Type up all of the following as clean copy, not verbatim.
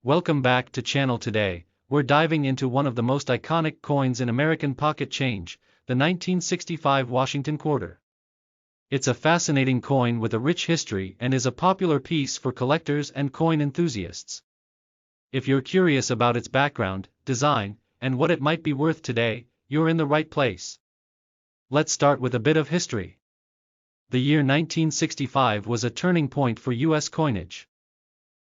Welcome back to channel. Today, we're diving into one of the most iconic coins in American pocket change, the 1965 Washington Quarter. It's a fascinating coin with a rich history and is a popular piece for collectors and coin enthusiasts. If you're curious about its background, design, and what it might be worth today, you're in the right place. Let's start with a bit of history. The year 1965 was a turning point for U.S. coinage.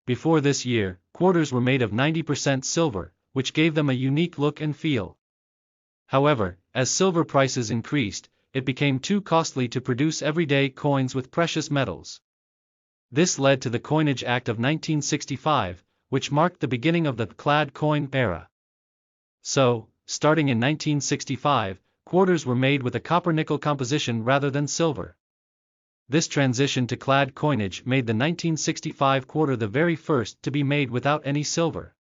Before this year, quarters were made of 90% silver, which gave them a unique look and feel. However, as silver prices increased, it became too costly to produce everyday coins with precious metals. This led to the Coinage Act of 1965, which marked the beginning of the clad coin era. So, starting in 1965, quarters were made with a copper-nickel composition rather than silver. This transition to clad coinage made the 1965 quarter the very first to be made without any silver.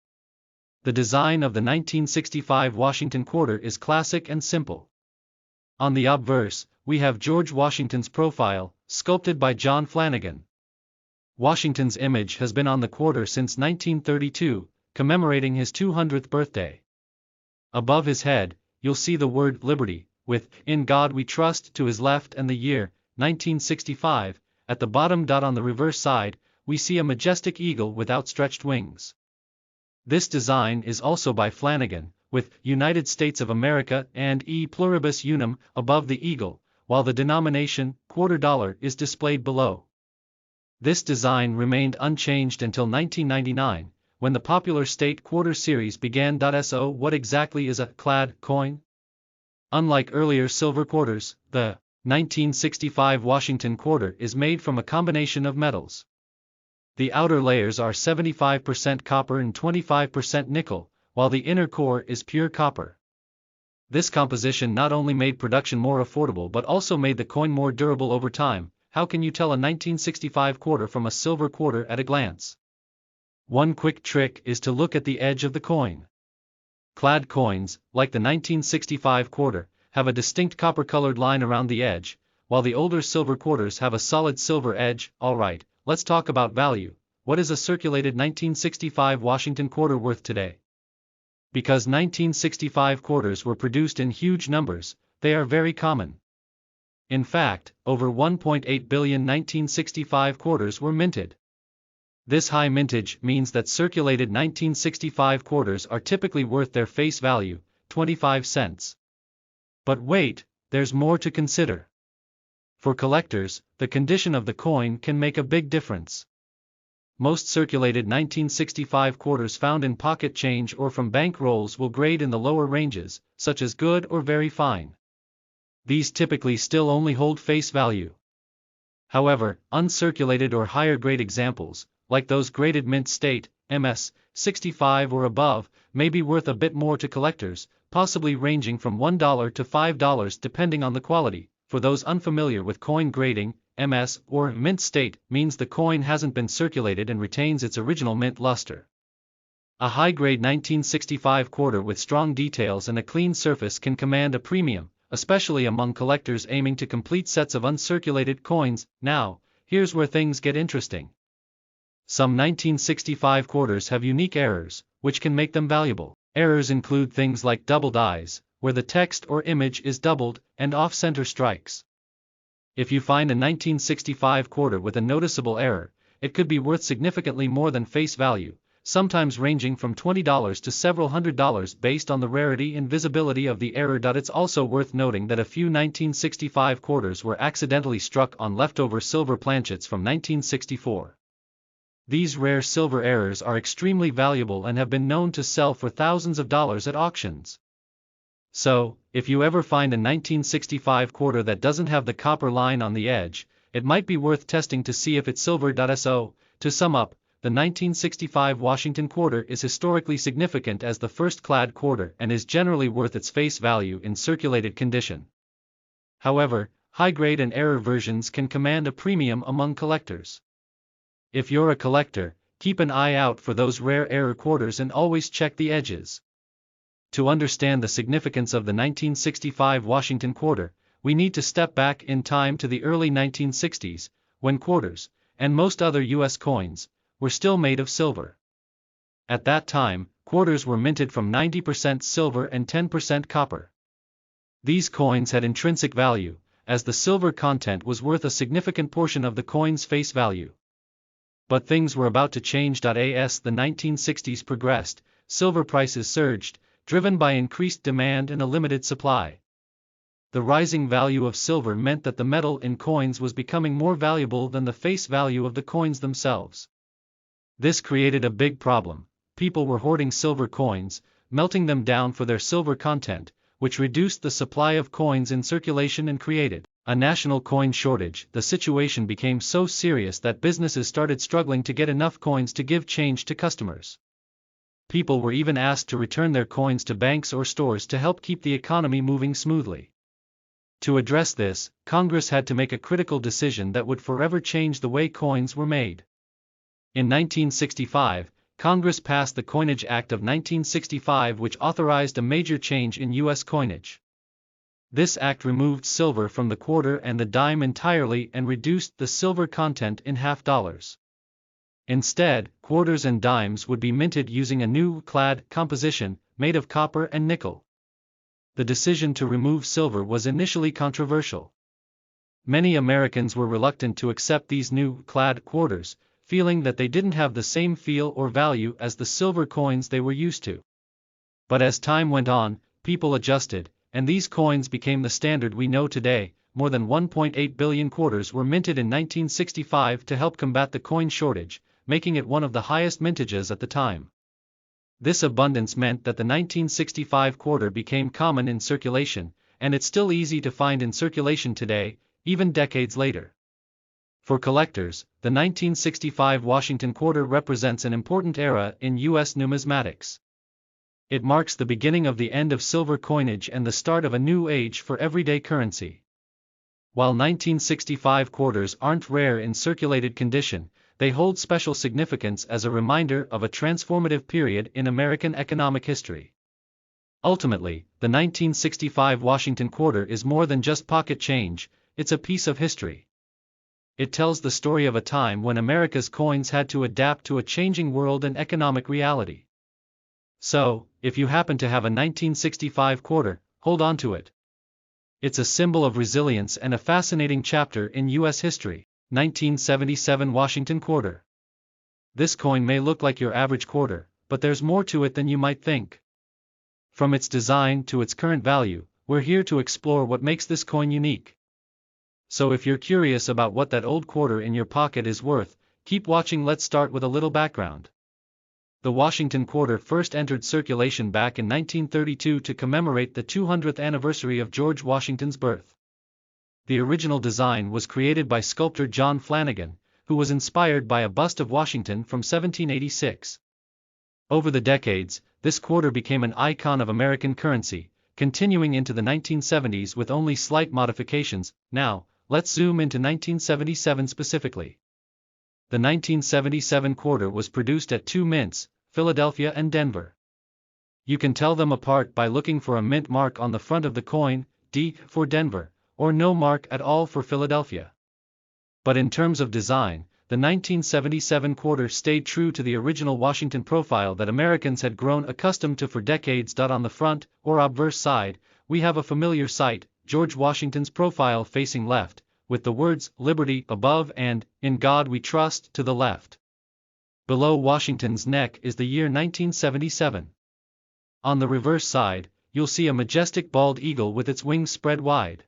The design of the 1965 Washington Quarter is classic and simple. On the obverse, we have George Washington's profile, sculpted by John Flanagan. Washington's image has been on the quarter since 1932, commemorating his 200th birthday. Above his head, you'll see the word Liberty, with "In God We Trust" to his left and the year 1965, at the bottom. On the reverse side, we see a majestic eagle with outstretched wings. This design is also by Flanagan, with United States of America and E Pluribus Unum above the eagle, while the denomination, quarter dollar, is displayed below. This design remained unchanged until 1999, when the popular state quarter series began. So what exactly is a clad coin? Unlike earlier silver quarters, the 1965 Washington Quarter is made from a combination of metals. The outer layers are 75% copper and 25% nickel, while the inner core is pure copper. This composition not only made production more affordable but also made the coin more durable over time. How can you tell a 1965 quarter from a silver quarter at a glance? One quick trick is to look at the edge of the coin. Clad coins, like the 1965 quarter, have a distinct copper-colored line around the edge, while the older silver quarters have a solid silver edge. Alright, let's talk about value. What is a circulated 1965 Washington Quarter worth today? Because 1965 quarters were produced in huge numbers, they are very common. In fact, over 1.8 billion 1965 quarters were minted. This high mintage means that circulated 1965 quarters are typically worth their face value, 25 cents. But wait, there's more to consider. For collectors, the condition of the coin can make a big difference. Most circulated 1965 quarters found in pocket change or from bank rolls will grade in the lower ranges, such as good or very fine. These typically still only hold face value. However, uncirculated or higher grade examples, like those graded mint state, MS, 65 or above, may be worth a bit more to collectors, possibly ranging from $1 to $5 depending on the quality. For those unfamiliar with coin grading, MS or mint state means the coin hasn't been circulated and retains its original mint luster. A high-grade 1965 quarter with strong details and a clean surface can command a premium, especially among collectors aiming to complete sets of uncirculated coins. Now, here's where things get interesting. Some 1965 quarters have unique errors, which can make them valuable. Errors include things like doubled eyes, where the text or image is doubled, and off-center strikes. If you find a 1965 quarter with a noticeable error, it could be worth significantly more than face value, sometimes ranging from $20 to several $100s based on the rarity and visibility of the error. It's also worth noting that a few 1965 quarters were accidentally struck on leftover silver planchets from 1964. These rare silver errors are extremely valuable and have been known to sell for thousands of dollars at auctions. So, if you ever find a 1965 quarter that doesn't have the copper line on the edge, it might be worth testing to see if it's silver. So, to sum up, the 1965 Washington Quarter is historically significant as the first clad quarter and is generally worth its face value in circulated condition. However, high-grade and error versions can command a premium among collectors. If you're a collector, keep an eye out for those rare error quarters and always check the edges. To understand the significance of the 1965 Washington Quarter, we need to step back in time to the early 1960s, when quarters, and most other U.S. coins, were still made of silver. At that time, quarters were minted from 90% silver and 10% copper. These coins had intrinsic value, as the silver content was worth a significant portion of the coin's face value. But things were about to change. As the 1960s progressed, silver prices surged, driven by increased demand and a limited supply. The rising value of silver meant that the metal in coins was becoming more valuable than the face value of the coins themselves. This created a big problem. People were hoarding silver coins, melting them down for their silver content, which reduced the supply of coins in circulation and created a national coin shortage. The situation became so serious that businesses started struggling to get enough coins to give change to customers. People were even asked to return their coins to banks or stores to help keep the economy moving smoothly. To address this, Congress had to make a critical decision that would forever change the way coins were made. In 1965, Congress passed the Coinage Act of 1965, which authorized a major change in U.S. coinage. This act removed silver from the quarter and the dime entirely and reduced the silver content in half dollars. Instead, quarters and dimes would be minted using a new clad composition made of copper and nickel. The decision to remove silver was initially controversial. Many Americans were reluctant to accept these new clad quarters, feeling that they didn't have the same feel or value as the silver coins they were used to. But as time went on, people adjusted, and these coins became the standard we know today. More than 1.8 billion quarters were minted in 1965 to help combat the coin shortage, making it one of the highest mintages at the time. This abundance meant that the 1965 quarter became common in circulation, and it's still easy to find in circulation today, even decades later. For collectors, the 1965 Washington quarter represents an important era in U.S. numismatics. It marks the beginning of the end of silver coinage and the start of a new age for everyday currency. While 1965 quarters aren't rare in circulated condition, they hold special significance as a reminder of a transformative period in American economic history. Ultimately, the 1965 Washington quarter is more than just pocket change, it's a piece of history. It tells the story of a time when America's coins had to adapt to a changing world and economic reality. So, if you happen to have a 1965 quarter, hold on to it. It's a symbol of resilience and a fascinating chapter in U.S. history. 1977 Washington quarter. This coin may look like your average quarter, but there's more to it than you might think. From its design to its current value, we're here to explore what makes this coin unique. So if you're curious about what that old quarter in your pocket is worth, keep watching. Let's start with a little background. The Washington quarter first entered circulation back in 1932 to commemorate the 200th anniversary of George Washington's birth. The original design was created by sculptor John Flanagan, who was inspired by a bust of Washington from 1786. Over the decades, this quarter became an icon of American currency, continuing into the 1970s with only slight modifications. Now, let's zoom into 1977 specifically. The 1977 quarter was produced at two mints, Philadelphia and Denver. You can tell them apart by looking for a mint mark on the front of the coin, D for Denver, or no mark at all for Philadelphia. But in terms of design, the 1977 quarter stayed true to the original Washington profile that Americans had grown accustomed to for decades. On the front, or obverse side, we have a familiar sight, George Washington's profile facing left, with the words Liberty above and In God We Trust to the left. Below Washington's neck is the year 1977. On the reverse side, you'll see a majestic bald eagle with its wings spread wide.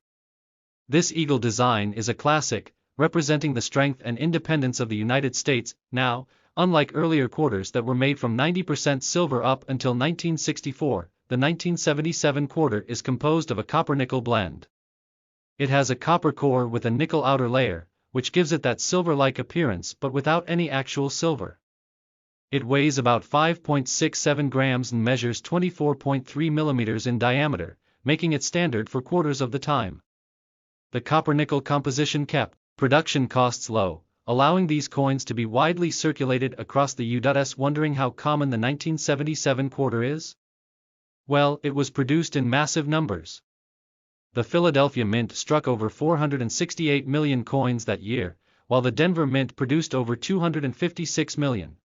This eagle design is a classic, representing the strength and independence of the United States. Now, unlike earlier quarters that were made from 90% silver up until 1964, the 1977 quarter is composed of a copper-nickel blend. It has a copper core with a nickel outer layer, which gives it that silver-like appearance but without any actual silver. It weighs about 5.67 grams and measures 24.3 millimeters in diameter, making it standard for quarters of the time. The copper-nickel composition kept production costs low, allowing these coins to be widely circulated across the U.S. Wondering how common the 1977 quarter is? Well, it was produced in massive numbers. The Philadelphia Mint struck over 468 million coins that year, while the Denver Mint produced over 256 million.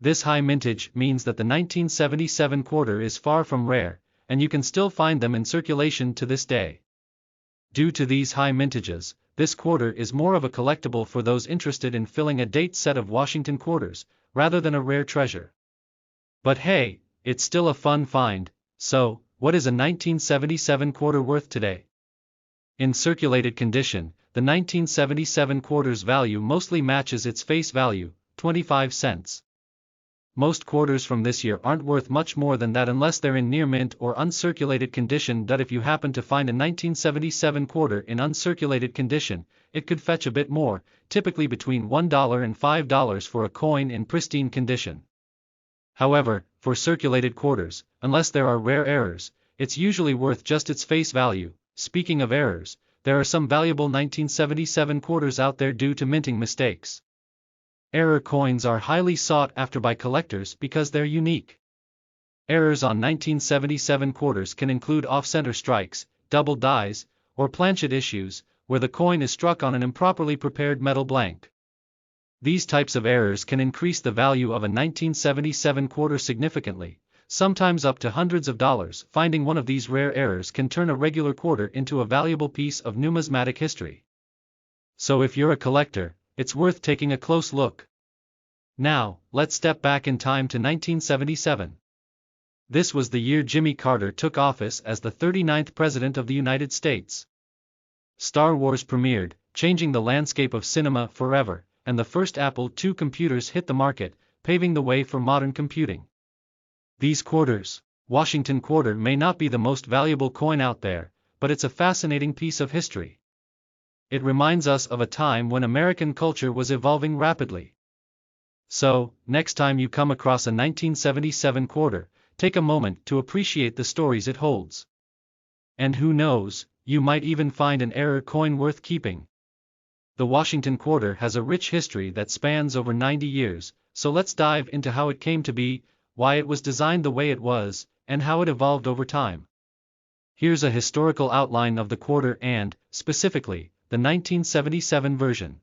This high mintage means that the 1977 quarter is far from rare, and you can still find them in circulation to this day. Due to these high mintages, this quarter is more of a collectible for those interested in filling a date set of Washington quarters, rather than a rare treasure. But hey, it's still a fun find. So, what is a 1977 quarter worth today? In circulated condition, the 1977 quarter's value mostly matches its face value, 25 cents. Most quarters from this year aren't worth much more than that unless they're in near mint or uncirculated condition. That if you happen to find a 1977 quarter in uncirculated condition, it could fetch a bit more, typically between $1 and $5 for a coin in pristine condition. However, for circulated quarters, unless there are rare errors, it's usually worth just its face value. Speaking of errors, there are some valuable 1977 quarters out there due to minting mistakes. Error coins are highly sought after by collectors because they're unique. Errors on 1977 quarters can include off-center strikes, double dies, or planchet issues, where the coin is struck on an improperly prepared metal blank. These types of errors can increase the value of a 1977 quarter significantly, sometimes up to hundreds of dollars. Finding one of these rare errors can turn a regular quarter into a valuable piece of numismatic history. So if you're a collector, it's worth taking a close look. Now, let's step back in time to 1977. This was the year Jimmy Carter took office as the 39th President of the United States. Star Wars premiered, changing the landscape of cinema forever, and the first Apple II computers hit the market, paving the way for modern computing. These quarters, Washington quarter, may not be the most valuable coin out there, but it's a fascinating piece of history. It reminds us of a time when American culture was evolving rapidly. So, next time you come across a 1977 quarter, take a moment to appreciate the stories it holds. And who knows, you might even find an error coin worth keeping. The Washington quarter has a rich history that spans over 90 years, so let's dive into how it came to be, why it was designed the way it was, and how it evolved over time. Here's a historical outline of the quarter and, specifically, the 1977 version.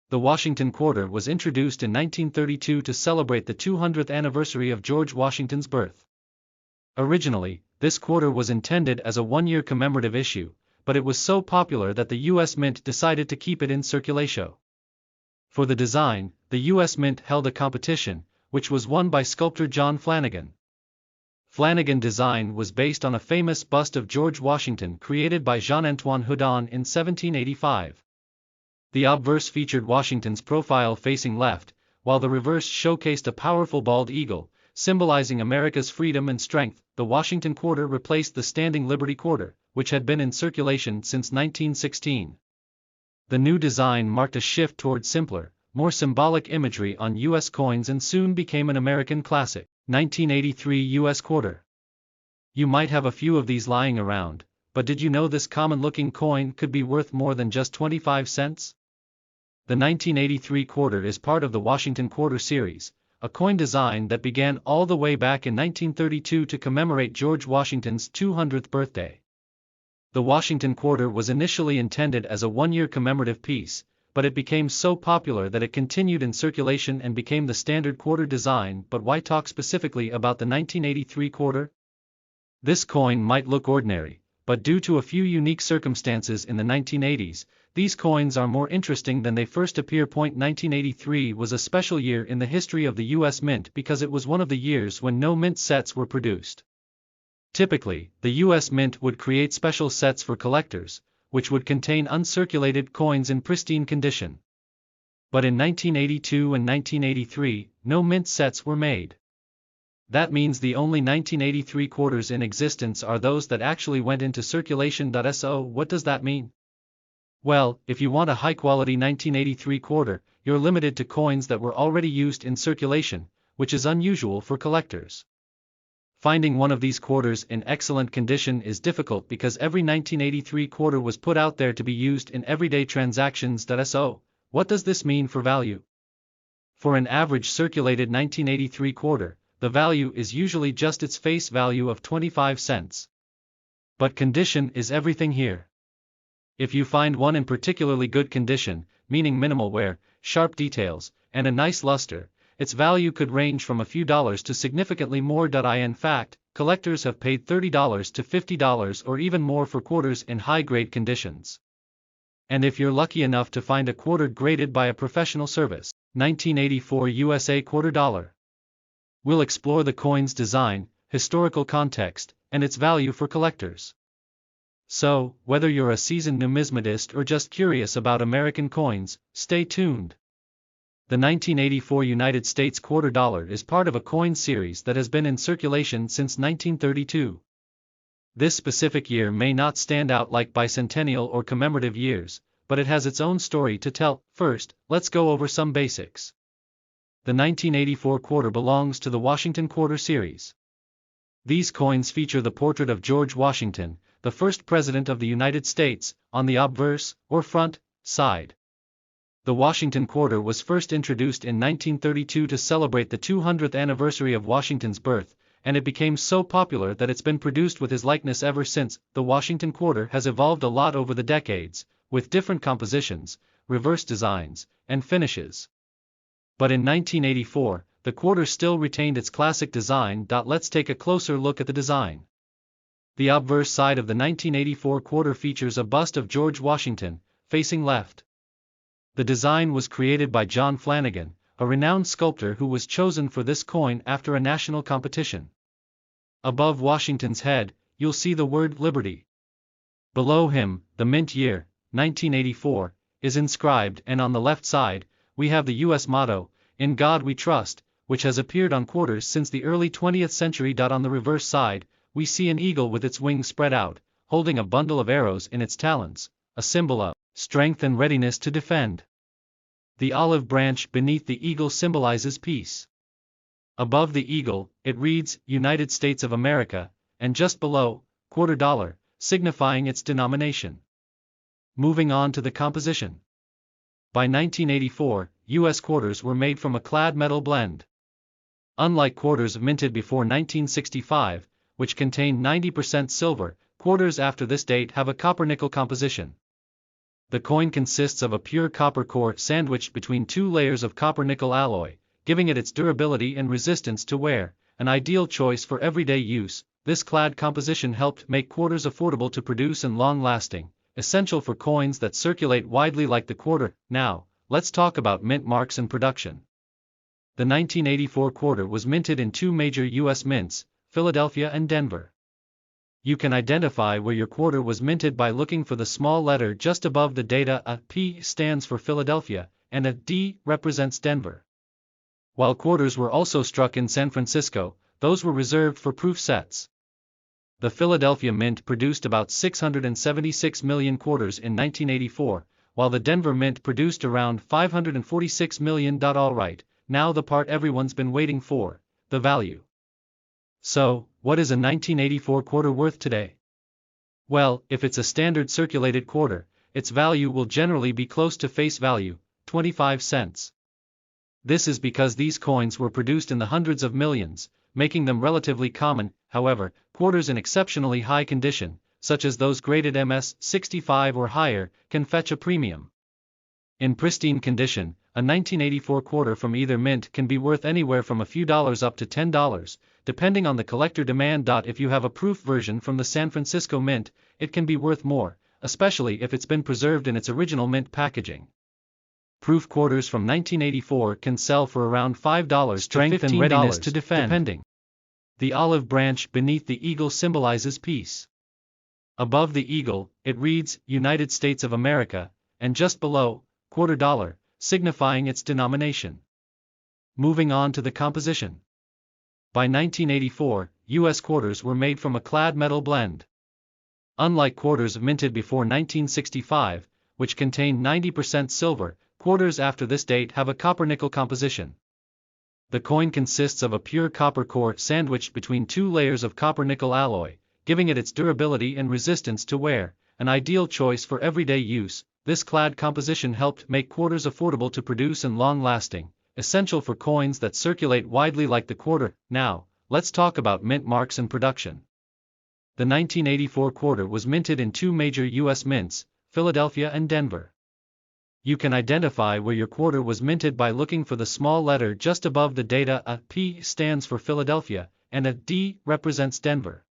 The Washington quarter was introduced in 1932 to celebrate the 200th anniversary of George Washington's birth. Originally, this quarter was intended as a one-year commemorative issue, but it was so popular that the U.S. Mint decided to keep it in circulation. For the design, the U.S. Mint held a competition, which was won by sculptor John Flanagan. Flanagan's design was based on a famous bust of George Washington created by Jean-Antoine Houdon in 1785. The obverse featured Washington's profile facing left, while the reverse showcased a powerful bald eagle, symbolizing America's freedom and strength. The Washington quarter replaced the standing Liberty quarter, which had been in circulation since 1916. The new design marked a shift toward simpler, more symbolic imagery on U.S. coins and soon became an American classic. 1983 U.S. quarter. You might have a few of these lying around, but did you know this common-looking coin could be worth more than just 25 cents? The 1983 quarter is part of the Washington Quarter series, a coin design that began all the way back in 1932 to commemorate George Washington's 200th birthday. The Washington quarter was initially intended as a one-year commemorative piece, but it became so popular that it continued in circulation and became the standard quarter design. But why talk specifically about the 1983 quarter? This coin might look ordinary, but due to a few unique circumstances in the 1980s, these coins are more interesting than they first appear. 1983 was a special year in the history of the U.S. Mint because it was one of the years when no mint sets were produced. Typically, the U.S. Mint would create special sets for collectors, which would contain uncirculated coins in pristine condition. But in 1982 and 1983, no mint sets were made. That means the only 1983 quarters in existence are those that actually went into circulation. So, what does that mean? Well, if you want a high-quality 1983 quarter, you're limited to coins that were already used in circulation, which is unusual for collectors. Finding one of these quarters in excellent condition is difficult because every 1983 quarter was put out there to be used in everyday transactions. So, what does this mean for value? For an average circulated 1983 quarter, the value is usually just its face value of 25 cents. But condition is everything here. If you find one in particularly good condition, meaning minimal wear, sharp details, and a nice luster, its value could range from a few dollars to significantly more. In fact, collectors have paid $30 to $50 or even more for quarters in high-grade conditions. And if you're lucky enough to find a quarter graded by a professional service, 1984 USA quarter dollar. We'll explore the coin's design, historical context, and its value for collectors. So, whether you're a seasoned numismatist or just curious about American coins, stay tuned. The 1984 United States quarter dollar is part of a coin series that has been in circulation since 1932. This specific year may not stand out like bicentennial or commemorative years, but it has its own story to tell. First, let's go over some basics. The 1984 quarter belongs to the Washington Quarter series. These coins feature the portrait of George Washington, the first President of the United States, on the obverse, or front, side. The Washington Quarter was first introduced in 1932 to celebrate the 200th anniversary of Washington's birth, and it became so popular that it's been produced with his likeness ever since. The Washington Quarter has evolved a lot over the decades, with different compositions, reverse designs, and finishes. But in 1984, the quarter still retained its classic design. Let's take a closer look at the design. The obverse side of the 1984 quarter features a bust of George Washington, facing left. The design was created by John Flanagan, a renowned sculptor who was chosen for this coin after a national competition. Above Washington's head, you'll see the word Liberty. Below him, the mint year, 1984, is inscribed, and on the left side, we have the U.S. motto, "In God We Trust," which has appeared on quarters since the early 20th century. On the reverse side, we see an eagle with its wings spread out, holding a bundle of arrows in its talons, a symbol of strength and readiness to defend. The olive branch beneath the eagle symbolizes peace. Above the eagle, it reads, United States of America, and just below, quarter dollar, signifying its denomination. Moving on to the composition. By 1984, U.S. quarters were made from a clad metal blend. Unlike quarters minted before 1965, which contain 90% silver, quarters after this date have a copper-nickel composition. The coin consists of a pure copper core sandwiched between two layers of copper-nickel alloy, giving it its durability and resistance to wear, an ideal choice for everyday use. This clad composition helped make quarters affordable to produce and long-lasting, essential for coins that circulate widely like the quarter. Now, let's talk about mint marks and production. The 1984 quarter was minted in two major U.S. mints, Philadelphia and Denver. You can identify where your quarter was minted by looking for the small letter just above the data. A P stands for Philadelphia, and a D represents Denver. While quarters were also struck in San Francisco, those were reserved for proof sets. The Philadelphia Mint produced about 676 million quarters in 1984, while the Denver Mint produced around 546 million. Alright, now the part everyone's been waiting for, the value. So, what is a 1984 quarter worth today? Well, if it's a standard circulated quarter, its value will generally be close to face value, 25 cents. This is because these coins were produced in the hundreds of millions, making them relatively common. However, quarters in exceptionally high condition, such as those graded MS-65 or higher, can fetch a premium. In pristine condition, a 1984 quarter from either mint can be worth anywhere from a few dollars up to $10, depending on the collector demand. If you have a proof version from the San Francisco Mint, it can be worth more, especially if it's been preserved in its original mint packaging. Proof quarters from 1984 can sell for around $5 strength to $15 and readiness to defend, depending. The olive branch beneath the eagle symbolizes peace. Above the eagle, it reads, United States of America, and just below, quarter dollar, signifying its denomination. Moving on to the composition. By 1984, U.S. quarters were made from a clad metal blend. Unlike quarters minted before 1965, which contain 90% silver, quarters after this date have a copper-nickel composition. The coin consists of a pure copper core sandwiched between two layers of copper-nickel alloy, giving it its durability and resistance to wear, an ideal choice for everyday use. This clad composition helped make quarters affordable to produce and long-lasting, essential for coins that circulate widely like the quarter. Now, let's talk about mint marks and production. The 1984 quarter was minted in two major U.S. mints, Philadelphia and Denver. You can identify where your quarter was minted by looking for the small letter just above the data. A P stands for Philadelphia, and a D represents Denver.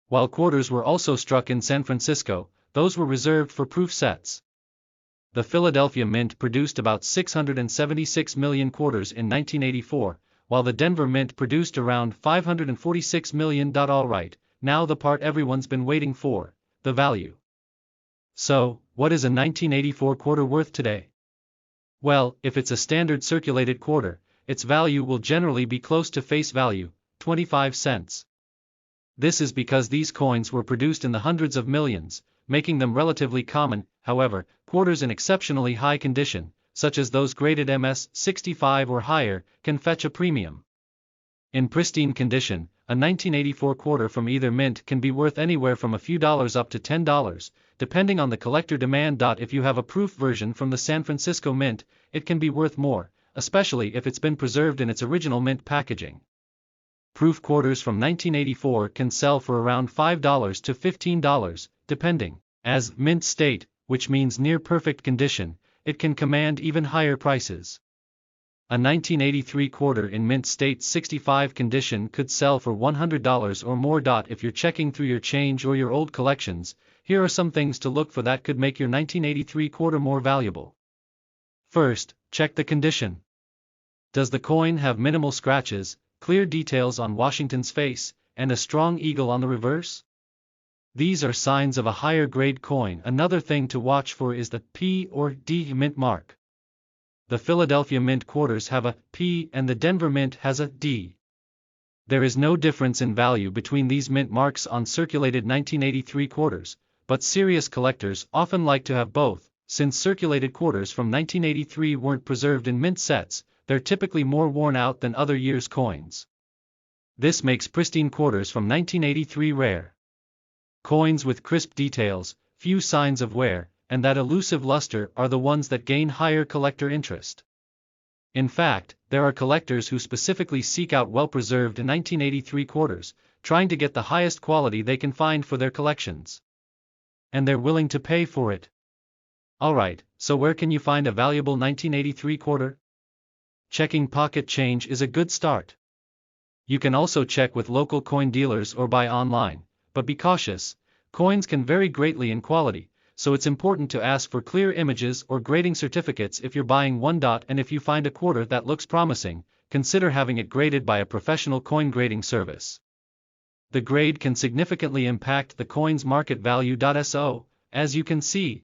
While quarters were also struck in San Francisco, those were reserved for proof sets. The Philadelphia Mint produced about 676 million quarters in 1984, while the Denver Mint produced around 546 million. Alright, now the part everyone's been waiting for, the value. So, what is a 1984 quarter worth today? Well, if it's a standard circulated quarter, its value will generally be close to face value, 25 cents. This is because these coins were produced in the hundreds of millions, making them relatively common. However, quarters in exceptionally high condition, such as those graded MS-65 or higher, can fetch a premium. In pristine condition, a 1984 quarter from either mint can be worth anywhere from a few dollars up to $10, depending on the collector demand. If you have a proof version from the San Francisco Mint, it can be worth more, especially if it's been preserved in its original mint packaging. Proof quarters from 1984 can sell for around $5 to $15, depending. As mint state, which means near perfect condition, it can command even higher prices. A 1983 quarter in mint state 65 condition could sell for $100 or more. If you're checking through your change or your old collections, here are some things to look for that could make your 1983 quarter more valuable. First, check the condition. Does the coin have minimal scratches, clear details on Washington's face, and a strong eagle on the reverse? These are signs of a higher grade coin. Another thing to watch for is the P or D mint mark. The Philadelphia Mint quarters have a P and the Denver Mint has a D. There is no difference in value between these mint marks on circulated 1983 quarters, but serious collectors often like to have both. Since circulated quarters from 1983 weren't preserved in mint sets, they're typically more worn out than other years' coins. This makes pristine quarters from 1983 rare. Coins with crisp details, few signs of wear, and that elusive luster are the ones that gain higher collector interest. In fact, there are collectors who specifically seek out well-preserved 1983 quarters, trying to get the highest quality they can find for their collections. And they're willing to pay for it. Alright, so where can you find a valuable 1983 quarter? Checking pocket change is a good start. You can also check with local coin dealers or buy online, but be cautious, coins can vary greatly in quality, so it's important to ask for clear images or grading certificates if you're buying one. And if you find a quarter that looks promising, consider having it graded by a professional coin grading service. The grade can significantly impact the coin's market value. So, as you can see,